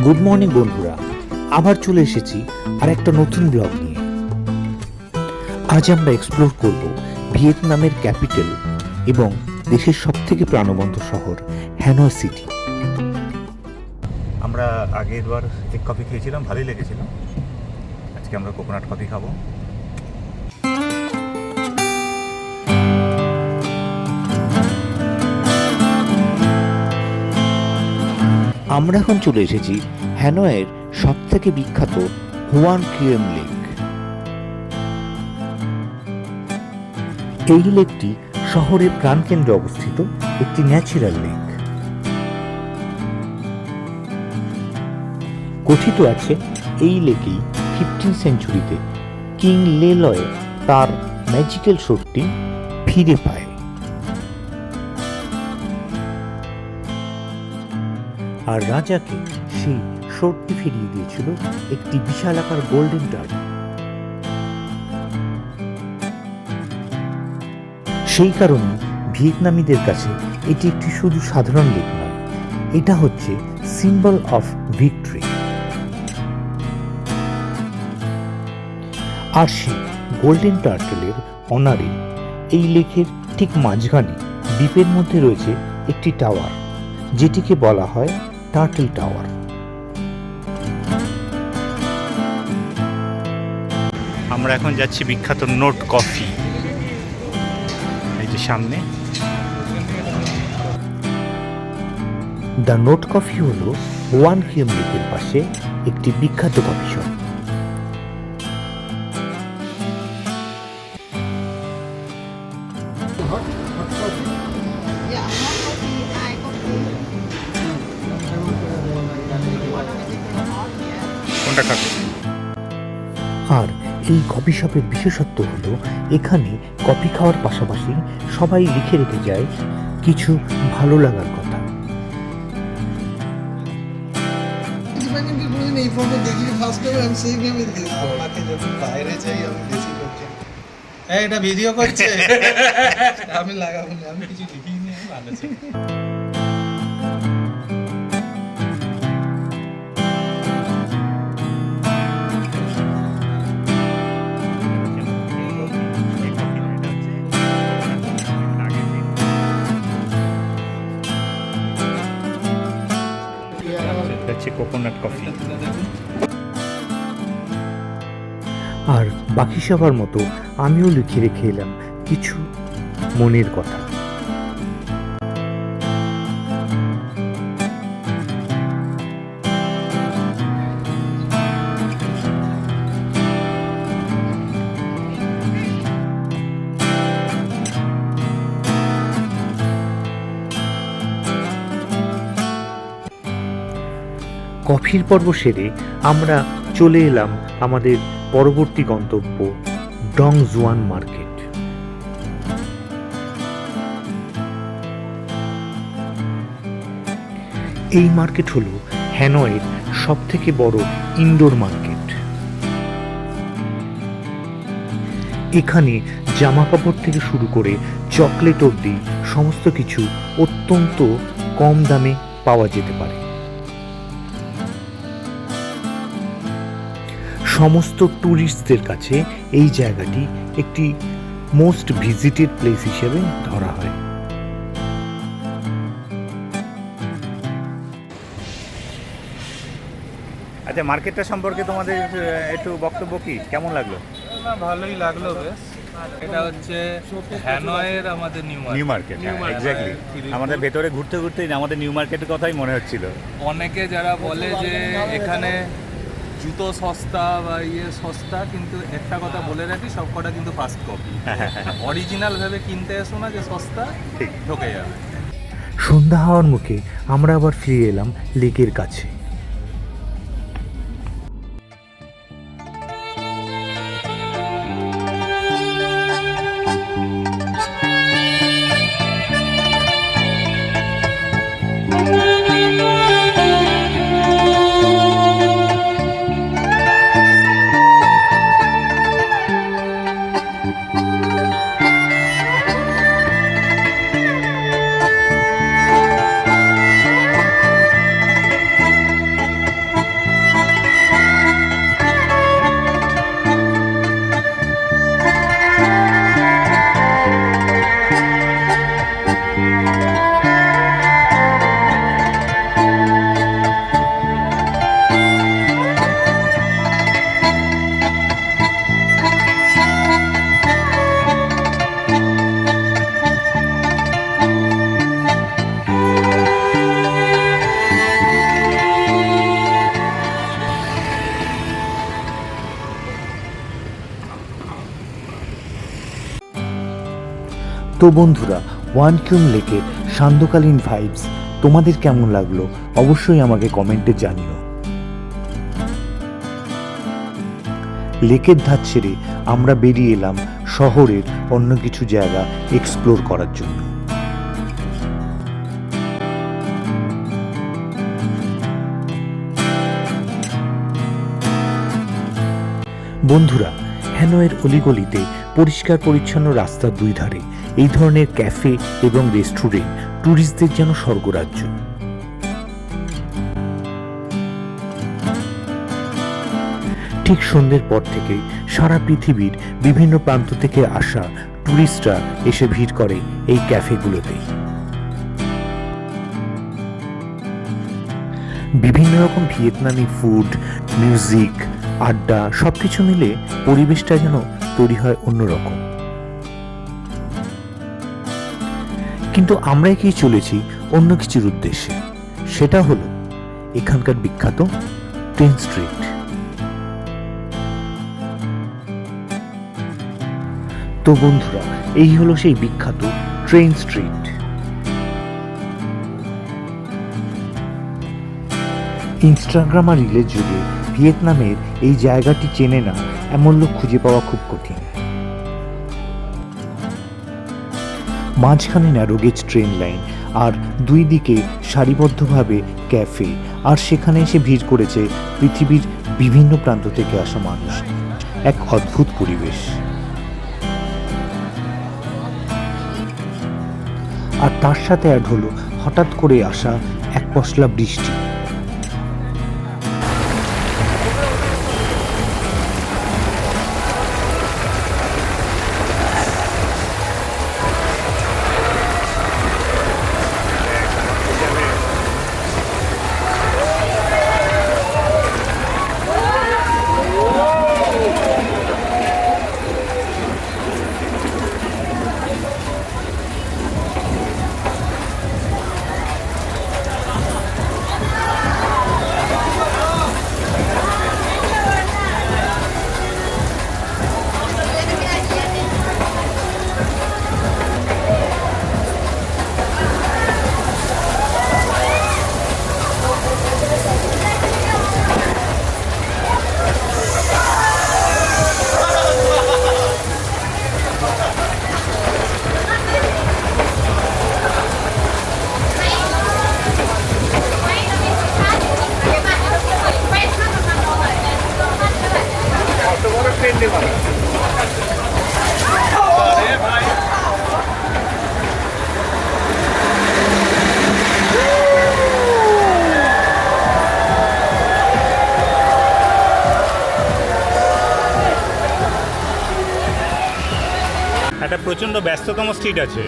Good morning বন্ধুরা, আবার চলে এসেছি আর একটা নতুন ব্লগ নিয়ে। আজ আমরা এক্সপ্লোর করব ভিয়েতনামের ক্যাপিটাল এবং দেশের সবথেকে প্রাণবন্ত শহর হ্যানয় সিটি। আমরা আগের বার এক কফি খেয়েছিলাম, ভালোই লেগেছিল। আজকে আমরা কোকোনাট কফি খাবো। আমরা এখন চলে এসেছি হ্যানয়ের সবথেকে বিখ্যাত হোয়ান কিয়েম লেক। এই লেকটি শহরের প্রাণকেন্দ্রে অবস্থিত একটি ন্যাচারাল লেক। কথিত আছে এই লেকেই 15th সেঞ্চুরিতে কিং লেলয় তার ম্যাজিক্যাল শক্তি ফিরে পায়। আর রাজাকে সেই শক্তি ফিরিয়ে দিয়েছিল একটি বিশাল আকার গোল্ডেন টার্টল। সেই কারণে ভিয়েতনামীদের কাছে এটি একটি শুধু সাধারণ লেক নয়, এটা হচ্ছে সিম্বল অফ ভিক্টরি। আর সেই গোল্ডেন টার্টলের অনারে এই লেকের ঠিক মাঝখানে দ্বীপের মধ্যে রয়েছে একটি টাওয়ার, যেটিকে বলা হয় টার্টল টাওয়ার। আমরা এখন যাচ্ছি বিখ্যাত নোট কফি, এই যে সামনে। দ্য নোট কফি হলো হোয়ান কিয়েম লেকের পাশে একটি বিখ্যাত কফি শপ। কোনটা খাবে? আর এই কফি শপের বিশেষত্ব হলো এখানে কফি খাওয়ার পাশাপাশি সবাই লিখে রেখে যায় কিছু ভালো লাগার কথা। এটা ভিডিও করছে, আমি লাগাবো না, আমি কিছু লিখিনি, ভালো ছিল। Coconut coffee. আর বাকি সবার মতো আমিও লিখে রেখে এলাম কিছু মনের কথা। কফির পর্ব সেরে আমরা চলে এলাম আমাদের পরবর্তী গন্তব্য ডং জুয়ান মার্কেট। এই মার্কেট হলো হ্যানয়ের সবথেকে বড় ইনডোর মার্কেট। এখানে জামা কাপড় থেকে শুরু করে চকলেট অবধি সমস্ত কিছু অত্যন্ত কম দামে পাওয়া যেতে পারে। সমস্ত ট্যুরিস্টদের কাছে এই জায়গাটি একটি মোস্ট ভিজিটেড প্লেস হিসেবে ধরা হয়। আচ্ছা, মার্কেটটা সম্পর্কে তোমাদের একটু বক্তব্য কি, কেমন লাগলো? না, ভালোই লাগলো বেশ। এটা হচ্ছে হ্যানয়ের আমাদের নিউ মার্কেট, এক্স্যাক্টলি। আমাদের ভেতরে ঘুরতে ঘুরতেই আমাদের নিউ মার্কেটের কথাই মনে হচ্ছিল। অনেকে যারা বলে যে এখানে জুতো সস্তা বা সস্তা, কিন্তু একটা কথা বলে রাখি, সব কটা কিন্তু ফার্স্ট কপি। অরিজিনাল ভেবে কিনতে এসো না যে সস্তা, ঠিক ঠকে যাবে। সন্ধ্যা হওয়ার মুখে আমরা আবার ফিরে এলাম লেকের কাছে। তো বন্ধুরা, ওয়ান কিউম লেকের সান্ধ্যকালীন ভাইবস তোমাদের কেমন লাগলো অবশ্যই আমাকে কমেন্টে জানিও। লেকের ধার ছেড়ে আমরা বেরিয়ে এলাম শহরের অন্য কিছু জায়গা এক্সপ্লোর করার জন্য। বন্ধুরা, হ্যানয়ের অলিগলিতে পরিষ্কার পরিচ্ছন্ন রাস্তার দুই ধারে এই ধরনের ক্যাফে এবং রেস্টুরেন্ট ট্যুরিস্টদের যেন স্বর্গরাজ্য। ঠিক সন্ধ্যের পর থেকে সারা পৃথিবীর বিভিন্ন প্রান্ত থেকে আসা ট্যুরিস্টরা এসে ভিড় করে এই ক্যাফেগুলোতে। বিভিন্ন রকম ভিয়েতনামি ফুড, মিউজিক, আড্ডা সবকিছু মিলে পরিবেশটা যেন তৈরি হয় অন্যরকম। কিন্তু আমরা এগিয়ে চলেছি অন্য কিছুর উদ্দেশ্যে, সেটা হলো এখানকার বিখ্যাত ট্রেন স্ট্রিট। তো বন্ধুরা, এই হলো সেই বিখ্যাত ট্রেন স্ট্রিট। ইনস্টাগ্রাম আর রিলের যুগে ভিয়েতনামের এই জায়গাটি চেনে না এমন লোক খুঁজে পাওয়া খুব কঠিন। মাঝখানে ন্যারোগেজ ট্রেন লাইন আর দুই দিকে সারিবদ্ধভাবে ক্যাফে, আর সেখানে এসে ভিড় করেছে পৃথিবীর বিভিন্ন প্রান্ত থেকে আসা মানুষ। এক অদ্ভুত পরিবেশ। আর তার সাথে অ্যাড হলো হঠাৎ করে আসা এক পশলা বৃষ্টি। একটা প্রচন্ড ব্যস্ততম স্ট্রিট আছে।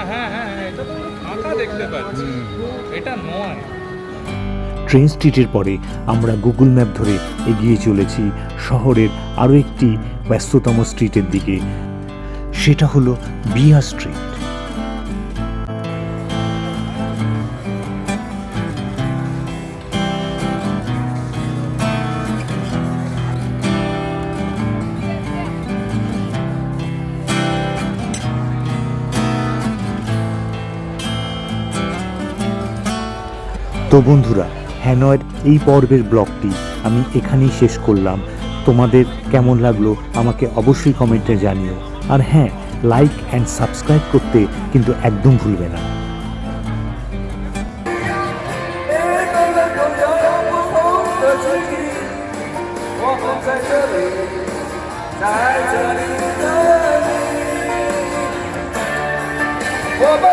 হ্যাঁ, এটা তো ফাঁকা দেখতে পাচ্ছি, এটা নয়। ট্রেন স্ট্রিটের পরে আমরা গুগল ম্যাপ ধরে এগিয়ে চলেছি শহরের আরও একটি ব্যস্ততম স্ট্রিটের দিকে, সেটা হলো বিয়া স্ট্রিট। তো বন্ধুরা, হ্যানয়ের এই পর্বের ব্লগটি আমি এখানেই শেষ করলাম। তোমাদের কেমন লাগলো আমাকে অবশ্যই কমেন্টে জানিও। আর হ্যাঁ, লাইক অ্যান্ড সাবস্ক্রাইব করতে কিন্তু একদম ভুলবে না।我们